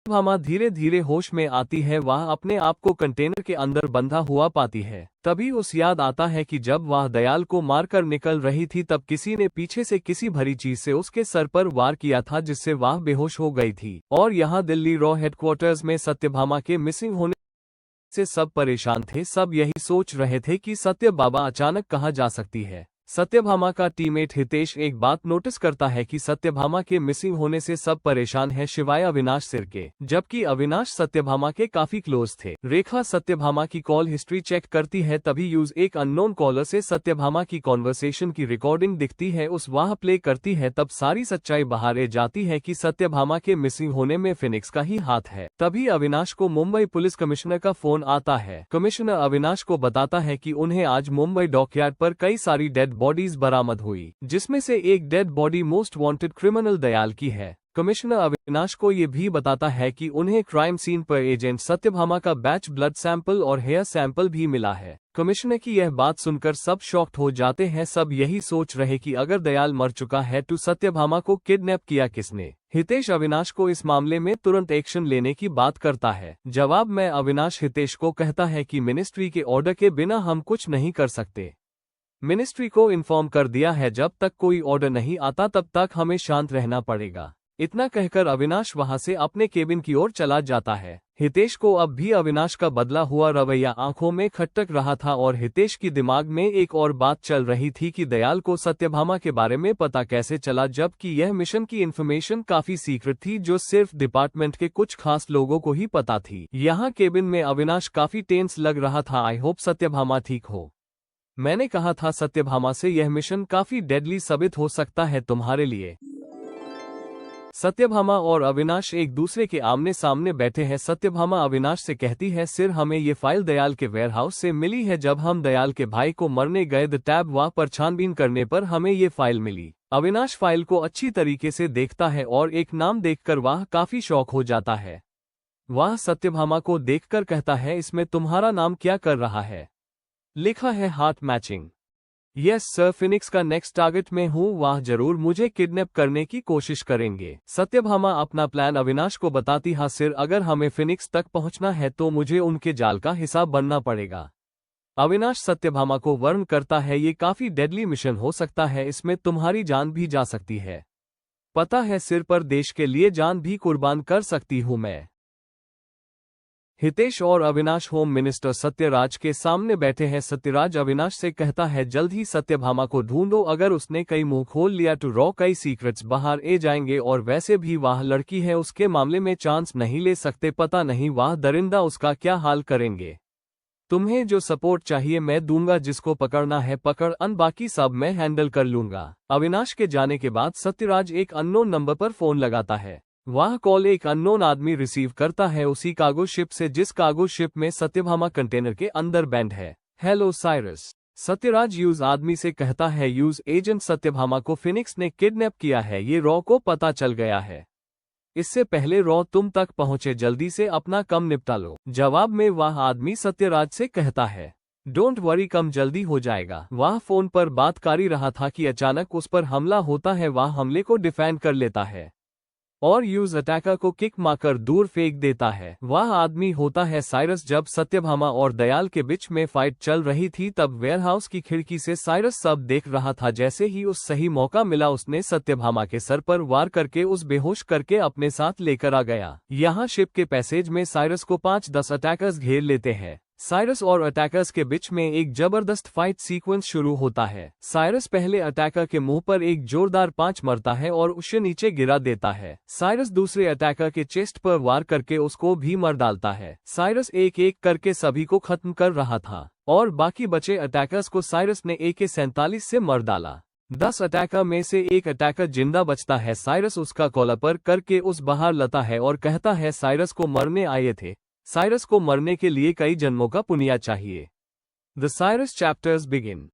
सत्यभामा धीरे धीरे होश में आती है। वह अपने आप को कंटेनर के अंदर बंधा हुआ पाती है। तभी उसे याद आता है कि जब वह दयाल को मारकर निकल रही थी तब किसी ने पीछे से किसी भरी चीज से उसके सर पर वार किया था, जिससे वह बेहोश हो गई थी। और यहाँ दिल्ली रॉ हेडक्वार्टर्स में सत्यभामा के मिसिंग होने से सब परेशान थे। सब यही सोच रहे थे कि सत्यभामा अचानक कहाँ जा सकती है। सत्यभामा का टीममेट हितेश एक बात नोटिस करता है कि सत्यभामा के मिसिंग होने से सब परेशान है सिवाय अविनाश सिर के, जबकि अविनाश सत्यभामा के काफी क्लोज थे। रेखा सत्यभामा की कॉल हिस्ट्री चेक करती है, तभी यूज एक अननोन कॉलर से सत्यभामा की कॉन्वर्सेशन की रिकॉर्डिंग दिखती है। उस वह प्ले करती है, तब सारी सच्चाई बाहर आ जाती है कि सत्यभामा के मिसिंग होने में फिनिक्स का ही हाथ है। तभी अविनाश को मुंबई पुलिस कमिश्नर का फोन आता है। कमिश्नर अविनाश को बताता है कि उन्हें आज मुंबई डॉकयार्ड पर कई सारी डेड बॉडीज बरामद हुई, जिसमें से एक dead body most wanted criminal Dayal की है। कमिश्नर अविनाश को ये भी बताता है कि उन्हें क्राइम सीन पर एजेंट सत्यभामा का बैच ब्लड सैंपल और हेयर सैंपल भी मिला है। कमिश्नर की यह बात सुनकर सब शॉक्ड हो जाते हैं। सब यही सोच रहे कि अगर दयाल मर चुका है तो सत्यभामा को किडनैप किया किसने। हितेश अविनाश को इस मामले में तुरंत एक्शन लेने की बात करता है। जवाब में अविनाश हितेश को कहता है कि मिनिस्ट्री के ऑर्डर के बिना हम कुछ नहीं कर सकते। मिनिस्ट्री को इन्फॉर्म कर दिया है, जब तक कोई ऑर्डर नहीं आता तब तक हमें शांत रहना पड़ेगा। इतना कहकर अविनाश वहां से अपने केबिन की ओर चला जाता है। हितेश को अब भी अविनाश का बदला हुआ रवैया आंखों में खटक रहा था और हितेश की दिमाग में एक और बात चल रही थी कि दयाल को सत्यभामा के बारे में पता कैसे चला, जबकि यह मिशन की इन्फॉर्मेशन काफी सीक्रेट थी जो सिर्फ डिपार्टमेंट के कुछ खास लोगों को ही पता थी। यहाँ केबिन में अविनाश काफी टेंस लग रहा था। आई होप सत्यभामा ठीक हो। मैंने कहा था सत्यभामा से यह मिशन काफी डेडली साबित हो सकता है तुम्हारे लिए। सत्यभामा और अविनाश एक दूसरे के आमने सामने बैठे हैं। सत्यभामा अविनाश से कहती है, सिर हमें ये फाइल दयाल के वेयरहाउस से मिली है। जब हम दयाल के भाई को मरने गए द टैब वहाँ पर छानबीन करने पर हमें ये फाइल मिली। अविनाश फाइल को अच्छी तरीके से देखता है और एक नाम देखकर वह काफी शॉक हो जाता है। वह सत्यभामा को देखकर कहता है, इसमें तुम्हारा नाम क्या कर रहा है? लिखा है heart matching. Yes sir, Phoenix का नेक्स्ट टारगेट में हूँ। वह जरूर मुझे किडनैप करने की कोशिश करेंगे। सत्यभामा अपना प्लान अविनाश को बताती है, सिर अगर हमें फिनिक्स तक पहुँचना है तो मुझे उनके जाल का हिस्सा बनना पड़ेगा। अविनाश सत्यभामा को वार्न करता है, ये काफी डेडली मिशन हो सकता है, इसमें तुम्हारी जान भी जा सकती है। पता है सिर, पर देश के लिए जान भी कुर्बान कर सकती हूँ मैं। हितेश और अविनाश होम मिनिस्टर सत्यराज के सामने बैठे हैं। सत्यराज अविनाश से कहता है, जल्द ही सत्यभामा को ढूंढो। अगर उसने कई मुंह खोल लिया तो रॉ कई सीक्रेट्स बाहर आ जाएंगे और वैसे भी वह लड़की है, उसके मामले में चांस नहीं ले सकते। पता नहीं वह दरिंदा उसका क्या हाल करेंगे। तुम्हें जो सपोर्ट चाहिए मैं दूंगा, जिसको पकड़ना है पकड़, बाकी सब मैं हैंडल कर लूंगा। अविनाश के जाने के बाद सत्यराज एक अननोन नंबर पर फोन लगाता है। वह कॉल एक अननोन आदमी रिसीव करता है, उसी कार्गो शिप से जिस कार्गो शिप में सत्यभामा कंटेनर के अंदर बैंड है। हेलो साइरस, सत्यराज यूज आदमी से कहता है, यूज एजेंट सत्यभामा को फिनिक्स ने किडनैप किया है, ये रॉ को पता चल गया है। इससे पहले रॉ तुम तक पहुंचे, जल्दी से अपना कम निपटा लो। जवाब में वह आदमी सत्यराज से कहता है, डोंट वरी, कम जल्दी हो जाएगा। वह फोन पर बात कर ही रहा था कि अचानक उस पर हमला होता है। वह हमले को डिफेंड कर लेता है और यूज अटैकर को किक मारकर दूर फेंक देता है। वह आदमी होता है साइरस। जब सत्यभामा और दयाल के बीच में फाइट चल रही थी तब वेयरहाउस की खिड़की से साइरस सब देख रहा था। जैसे ही उस सही मौका मिला उसने सत्यभामा के सर पर वार करके उस बेहोश करके अपने साथ लेकर आ गया। यहाँ शिप के पैसेज में साइरस को 5-10 अटैकर्स घेर लेते हैं। साइरस और अटैकर्स के बीच में एक जबरदस्त फाइट सीक्वेंस शुरू होता है। साइरस पहले अटैकर के मुंह पर एक जोरदार पांच मारता है और उसे नीचे गिरा देता है। साइरस दूसरे अटैकर के चेस्ट पर वार करके उसको भी मार डालता है। साइरस एक एक करके सभी को खत्म कर रहा था और बाकी बचे अटैकर्स को साइरस ने AK-47 से मार डाला। 10 अटैकर में से एक अटैकर जिंदा बचता है। साइरस उसका कॉलर पर करके उस बाहर लाता है और कहता है, साइरस को मरने आए थे। साइरस को मरने के लिए कई जन्मों का पुण्य चाहिए। The Cyrus chapters begin.